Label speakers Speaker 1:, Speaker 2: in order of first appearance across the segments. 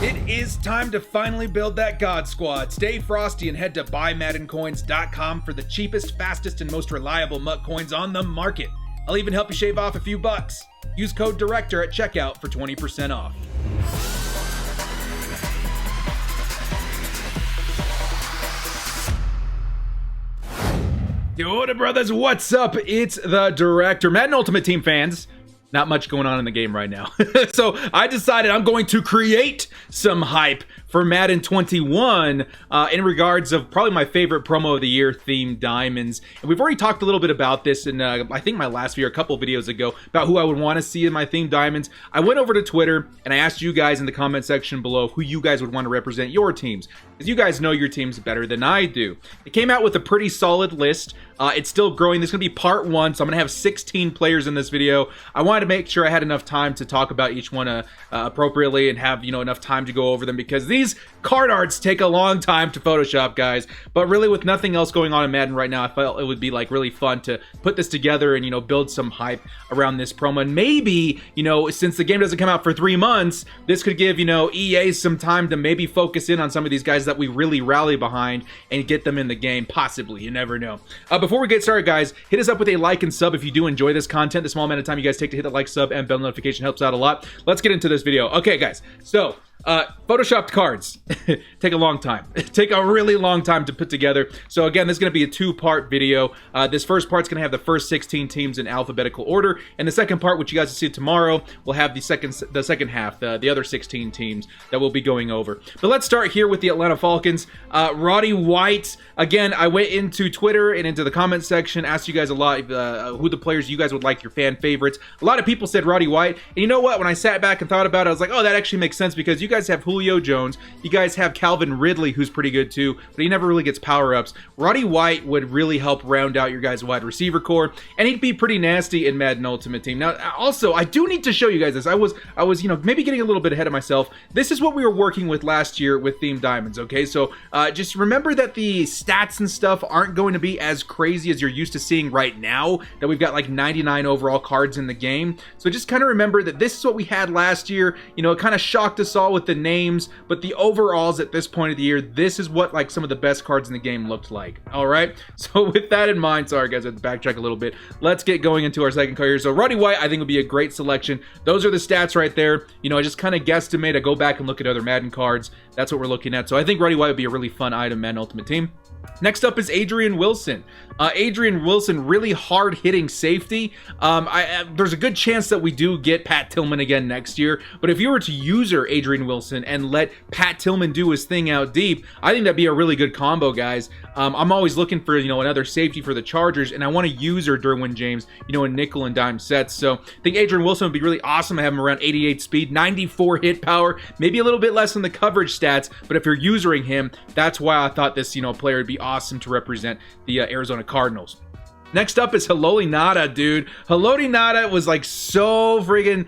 Speaker 1: It is time to finally build that God Squad. Stay frosty and head to buymaddencoins.com for the cheapest, fastest, and most reliable MUT coins on the market. I'll even help you shave off a few bucks. Use code DIRECTOR at checkout for 20% off. Yo, brothers, what's up? It's the Director. Madden Ultimate Team fans, not much going on in the game right now. So I decided I'm going to create some hype for Madden 21 in regards of probably my favorite promo of the year, Themed Diamonds. And we've already talked a little bit about this in, I think, my last video, a couple videos ago, about who I would want to see in my Themed Diamonds. I went over to Twitter and I asked you guys in the comment section below who you guys would want to represent your teams, because you guys know your teams better than I do. It came out with a pretty solid list. It's still growing. This is going to be part 1, so I'm going to have 16 players in this video. I wanted to make sure I had enough time to talk about each one appropriately and have, enough time to go over them, because these card arts take a long time to Photoshop, guys. But really, with nothing else going on in Madden right now, I felt it would be like really fun to put this together and, build some hype around this promo. And maybe, since the game doesn't come out for 3 months, this could give, EA some time to maybe focus in on some of these guys that we really rally behind and get them in the game, possibly. You never know. Before we get started, guys, hit us up with a like and sub if you do enjoy this content. The small amount of time you guys take to hit that like, sub, and bell notification helps out a lot. Let's get into this video. Okay, guys, so photoshopped cards take a long time. Take a really long time to put together. So again, this is going to be a 2-part video. This first part's going to have the first 16 teams in alphabetical order, and the second part, which you guys will see tomorrow, will have the second half, the other 16 teams that we'll be going over. But let's start here with the Atlanta Falcons. Roddy White. Again, I went into Twitter and into the comment section, asked you guys a lot who the players you guys would like, your fan favorites. A lot of people said Roddy White, and you know what? When I sat back and thought about it, I was like, oh, that actually makes sense, because you guys have Julio Jones, you guys have Calvin Ridley, who's pretty good too, but he never really gets power-ups. Roddy White would really help round out your guys' wide receiver core, and he'd be pretty nasty in Madden Ultimate Team. Now, also, I do need to show you guys this. I was maybe getting a little bit ahead of myself. This is what we were working with last year with Themed Diamonds, okay? So, just remember that the stats and stuff aren't going to be as crazy as you're used to seeing right now, that we've got like 99 overall cards in the game. So just kind of remember that this is what we had last year. It kind of shocked us all with the names, but the overalls at this point of the year, this is what like some of the best cards in the game looked like. All right, so with that in mind, sorry guys, I had to backtrack a little bit. Let's get going into our second card here. So Roddy White, I think, would be a great selection. Those are the stats right there. I just kind of guesstimate. I go back and look at other Madden cards. That's what we're looking at. So I think Roddy White would be a really fun item, Madden Ultimate Team. Next up is Adrian Wilson. Adrian Wilson, really hard-hitting safety. There's a good chance that we do get Pat Tillman again next year, but if you were to user Adrian Wilson and let Pat Tillman do his thing out deep, I think that'd be a really good combo, guys. I'm always looking for, another safety for the Chargers, and I want to use her Derwin James, in nickel and dime sets. So I think Adrian Wilson would be really awesome. I have him around 88 speed, 94 hit power, maybe a little bit less on the coverage stats, but if you're using him, that's why I thought this, player would be awesome to represent the Arizona Cardinals. Next up is Haloti Ngata, dude. Haloti Ngata was like so friggin'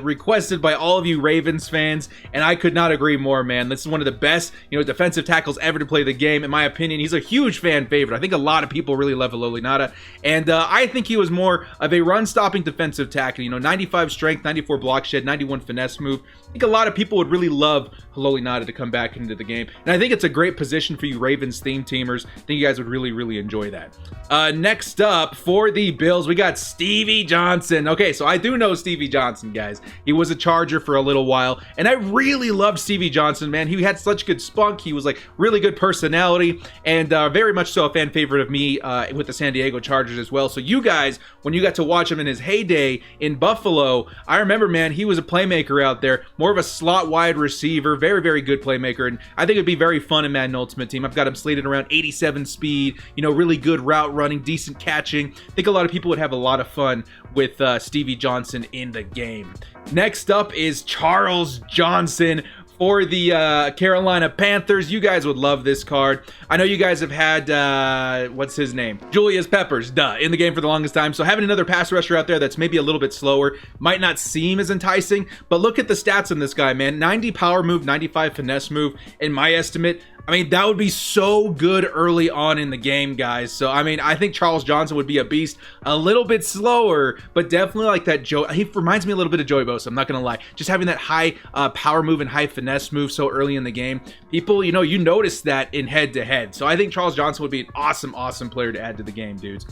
Speaker 1: requested by all of you Ravens fans, and I could not agree more, man. This is one of the best, defensive tackles ever to play the game. In my opinion, he's a huge fan favorite. I think a lot of people really love Haloti Ngata, and I think he was more of a run-stopping defensive tackle. 95 strength, 94 block shed, 91 finesse move. I think a lot of people would really love Haloti Ngata to come back into the game, and I think it's a great position for you Ravens theme teamers. I think you guys would really, really enjoy that. Next up for the Bills, we got Stevie Johnson. Okay, so I do know Stevie Johnson, guys. He was a Charger for a little while, and I really loved Stevie Johnson, man. He had such good spunk. He was like really good personality, and very much so a fan favorite of me with the San Diego Chargers as well. So you guys, when you got to watch him in his heyday in Buffalo, I remember, man, he was a playmaker out there, more of a slot wide receiver, very, very good playmaker, and I think it'd be very fun in Madden Ultimate Team. I've got him slated around 87 speed, really good route running, decent catching. I think a lot of people would have a lot of fun with Stevie Johnson in the game. Next up is Charles Johnson for the Carolina Panthers. You guys would love this card. I know you guys have had, what's his name? Julius Peppers, in the game for the longest time. So having another pass rusher out there that's maybe a little bit slower might not seem as enticing, but look at the stats on this guy, man. 90 power move, 95 finesse move. In my estimate, I mean, that would be so good early on in the game, guys. So, I mean, I think Charles Johnson would be a beast. A little bit slower, but definitely like that Joe. He reminds me a little bit of Joey Bosa, I'm not going to lie. Just having that high power move and high finesse move so early in the game. People, you know, you notice that in head-to-head. So I think Charles Johnson would be an awesome, awesome player to add to the game, dudes.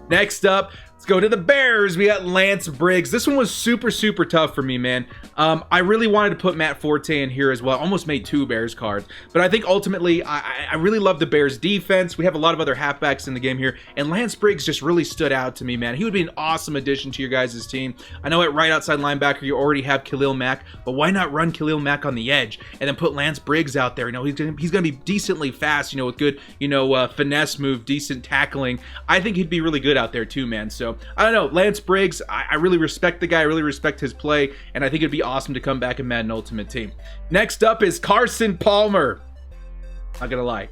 Speaker 1: Next up, let's go to the Bears. We got Lance Briggs. This one was super, super tough for me, man. I really wanted to put Matt Forte in here as well. Almost made 2 Bears cards. But I think ultimately, I really love the Bears defense. We have a lot of other halfbacks in the game here. And Lance Briggs just really stood out to me, man. He would be an awesome addition to your guys' team. I know at right outside linebacker, you already have Khalil Mack. But why not run Khalil Mack on the edge and then put Lance Briggs out there? You know, he's going to be decently fast, you know, with good, you know, finesse move, decent tackling. I think he'd be really good out there too, man. So I don't know, Lance Briggs, I really respect the guy. I really respect his play, and I think it'd be awesome to come back in Madden Ultimate Team. Next up is Carson Palmer. Not gonna lie,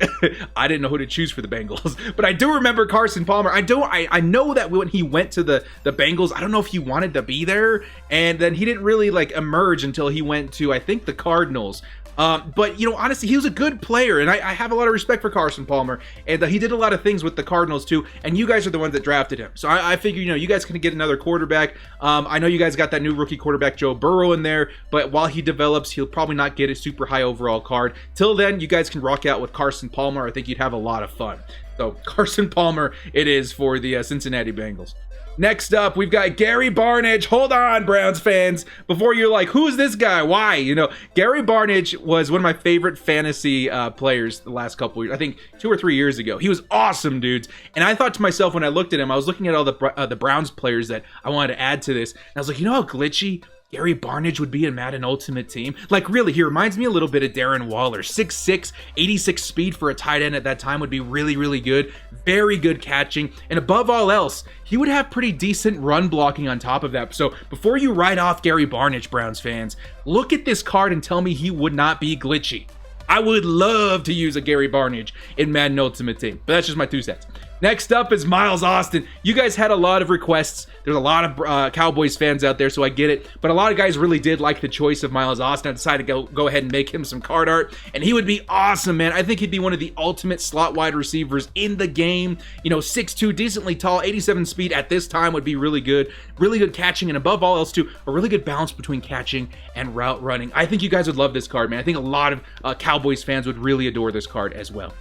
Speaker 1: I didn't know who to choose for the Bengals, but I do remember Carson Palmer. I know that when he went to the Bengals, I don't know if he wanted to be there, and then he didn't really like emerge until he went to, I think, the Cardinals. But, you know, honestly, he was a good player, and I have a lot of respect for Carson Palmer, and he did a lot of things with the Cardinals, too, and you guys are the ones that drafted him. So I figure, you know, you guys can get another quarterback. I know you guys got that new rookie quarterback, Joe Burrow, in there, but while he develops, he'll probably not get a super high overall card. Till then, you guys can rock out with Carson Palmer. I think you'd have a lot of fun. So Carson Palmer it is for the Cincinnati Bengals. Next up, we've got Gary Barnidge. Hold on, Browns fans. Before you're like, who's this guy? Why? You know, Gary Barnidge was one of my favorite fantasy players the last couple years. I think 2 or 3 years ago. He was awesome, dudes. And I thought to myself when I looked at him, I was looking at all the Browns players that I wanted to add to this. And I was like, you know how glitchy Gary Barnidge would be in Madden Ultimate Team? Like, really, he reminds me a little bit of Darren Waller. 6'6", 86 speed for a tight end at that time would be really, really good. Very good catching. And above all else, he would have pretty decent run blocking on top of that. So before you write off Gary Barnidge, Browns fans, look at this card and tell me he would not be glitchy. I would love to use a Gary Barnidge in Madden Ultimate Team, but that's just my 2 cents. Next up is Miles Austin. You guys had a lot of requests. There's a lot of Cowboys fans out there, so I get it. But a lot of guys really did like the choice of Miles Austin. I decided to go ahead and make him some card art. And he would be awesome, man. I think he'd be one of the ultimate slot wide receivers in the game. You know, 6'2", decently tall, 87 speed at this time would be really good. Really good catching, and above all else, too, a really good balance between catching and route running. I think you guys would love this card, man. I think a lot of Cowboys fans would really adore this card as well.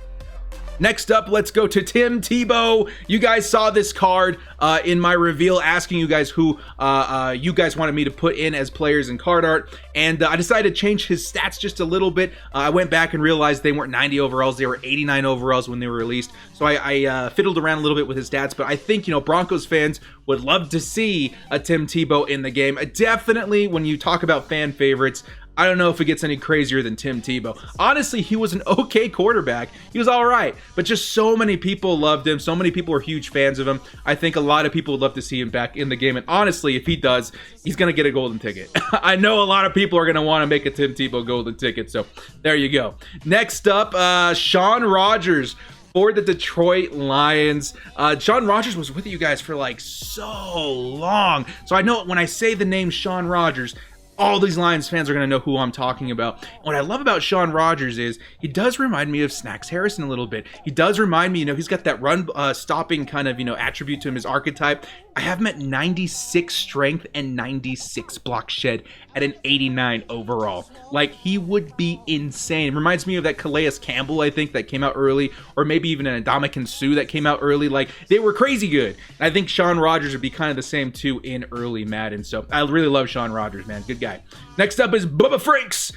Speaker 1: Next up, let's go to Tim Tebow. You guys saw this card in my reveal asking you guys who you guys wanted me to put in as players in card art. And I decided to change his stats just a little bit. I went back and realized they weren't 90 overalls. They were 89 overalls when they were released. So I fiddled around a little bit with his stats. But I think, you know, Broncos fans would love to see a Tim Tebow in the game. Definitely, when you talk about fan favorites, I don't know if it gets any crazier than Tim Tebow. Honestly, he was an okay quarterback. He was all right, but just so many people loved him. So many people were huge fans of him. I think a lot of people would love to see him back in the game. And honestly, if he does, he's going to get a golden ticket. I know a lot of people are going to want to make a Tim Tebow golden ticket. So there you go. Next up, Shawn Rogers for the Detroit Lions. Shawn Rogers was with you guys for like so long. So I know when I say the name Shawn Rogers, all these Lions fans are going to know who I'm talking about. What I love about Shawn Rogers is he does remind me of Snacks Harrison a little bit. He does remind me, you know, he's got that run stopping kind of, you know, attribute to him, his archetype. I have him at 96 strength and 96 block shed at an 89 overall. Like, he would be insane. It reminds me of that Calais Campbell, I think, that came out early, or maybe even an Ndamukong Suh that came out early. Like, they were crazy good. And I think Shawn Rogers would be kind of the same, too, in early Madden. So I really love Shawn Rogers, man. Good guy. Next up is Bubba Franks.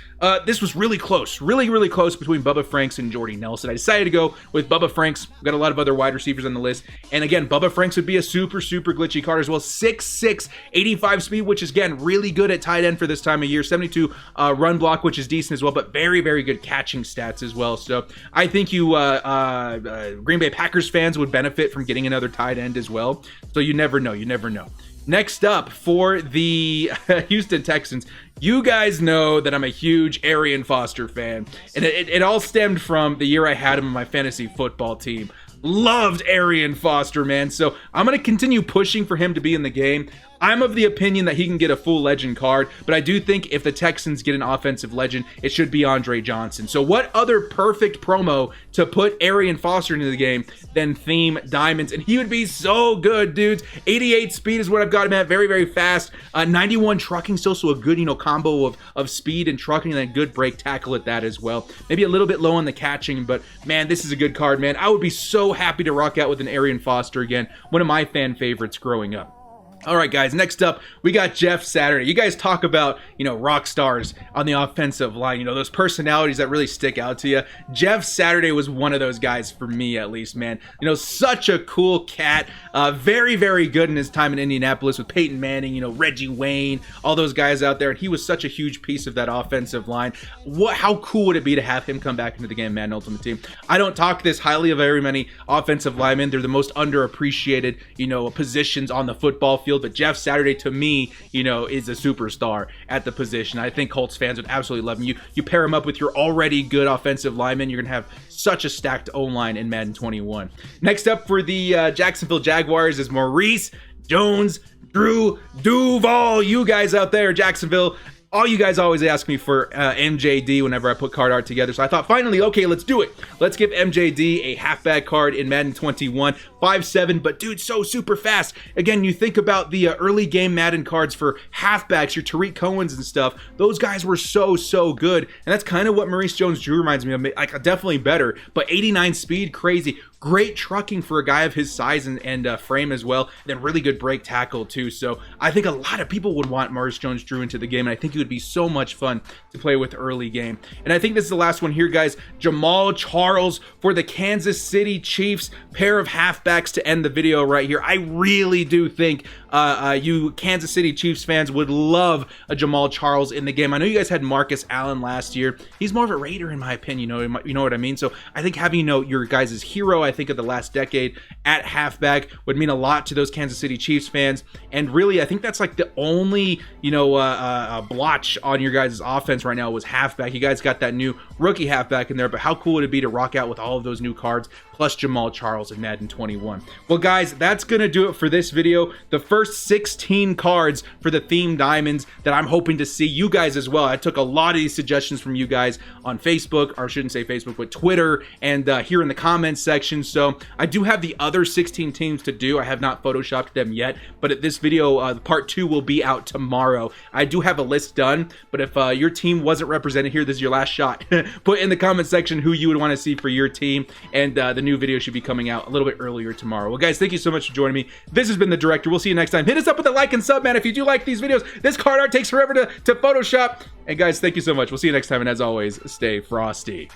Speaker 1: This was really close, really close between Bubba Franks and Jordy Nelson. I decided to go with Bubba Franks. We've got a lot of other wide receivers on the list. And again, Bubba Franks would be a super glitchy card as well. 6'6", 85 speed, which is, again, really good at tight end for this time of year. 72 run block, which is decent as well, but very good catching stats as well. So I think you Green Bay Packers fans would benefit from getting another tight end as well. So you never know. Next up for the Houston Texans, you guys know that I'm a huge Arian Foster fan, and it all stemmed from the year I had him on my fantasy football team. Loved Arian Foster, man. So I'm going to continue pushing for him to be in the game. I'm of the opinion that he can get a full legend card, but I do think if the Texans get an offensive legend, it should be Andre Johnson. So what other perfect promo to put Arian Foster into the game than Theme Diamonds? And he would be so good, dudes. 88 speed is what I've got him at. Very, very fast. 91 trucking still, so a good, combo of speed and trucking, and then good break tackle at that as well. Maybe a little bit low on the catching, but man, this is a good card, man. I would be so happy to rock out with an Arian Foster again. One of my fan favorites growing up. All right, guys, next up, we got Jeff Saturday. You guys talk about, rock stars on the offensive line, those personalities that really stick out to you. Jeff Saturday was one of those guys for me, at least, man. Such a cool cat. Very, very good in his time in Indianapolis with Peyton Manning, Reggie Wayne, all those guys out there. And he was such a huge piece of that offensive line. How cool would it be to have him come back into the game, Madden Ultimate Team? I don't talk this highly of very many offensive linemen. They're the most underappreciated, positions on the football field. But Jeff Saturday, to me, is a superstar at the position. I think Colts fans would absolutely love him. You pair him up with your already good offensive lineman, you're going to have such a stacked O-line in Madden 21. Next up for the Jacksonville Jaguars is Maurice JonesDrew Duval. You guys out there, Jacksonville, all you guys always ask me for MJD whenever I put card art together. So I thought, finally, okay, let's do it. Let's give MJD a halfback card in Madden 21. 5'7", but dude, so super fast. Again, you think about the early game Madden cards for halfbacks, your Tariq Cohens and stuff. Those guys were so good. And that's kind of what Maurice Jones-Drew reminds me of. Like, definitely better, but 89 speed, crazy. Great trucking for a guy of his size and frame as well. And then really good break tackle too. So I think a lot of people would want Maurice Jones-Drew into the game. And I think it would be so much fun to play with early game. And I think this is the last one here, guys. Jamaal Charles for the Kansas City Chiefs. Pair of halfbacks to end the video right here. I really do think you Kansas City Chiefs fans would love a Jamaal Charles in the game. I know you guys had Marcus Allen last year. He's more of a Raider in my opinion, you know what I mean? So I think having your guys' hero, I think of the last decade at halfback would mean a lot to those Kansas City Chiefs fans. And really, I think that's like the only, blotch on your guys' offense right now was halfback. You guys got that new rookie halfback in there, but how cool would it be to rock out with all of those new cards plus Jamaal Charles in Madden 21? Well, guys, that's going to do it for this video. The first 16 cards for the Theme Diamonds that I'm hoping to see you guys as well. I took a lot of these suggestions from you guys on Facebook, or I shouldn't say Facebook, but Twitter and here in the comments section. So I do have the other 16 teams to do. I have not photoshopped them yet, but at this video, part 2 will be out tomorrow. I do have a list done, but if your team wasn't represented here, this is your last shot. Put in the comment section who you would want to see for your team, and the new video should be coming out a little bit earlier tomorrow. Well, guys, thank you so much for joining me. This has been The Director. We'll see you next time. Hit us up with a like and sub, man, if you do like these videos. This card art takes forever to Photoshop. And guys, thank you so much. We'll see you next time, and as always, stay frosty.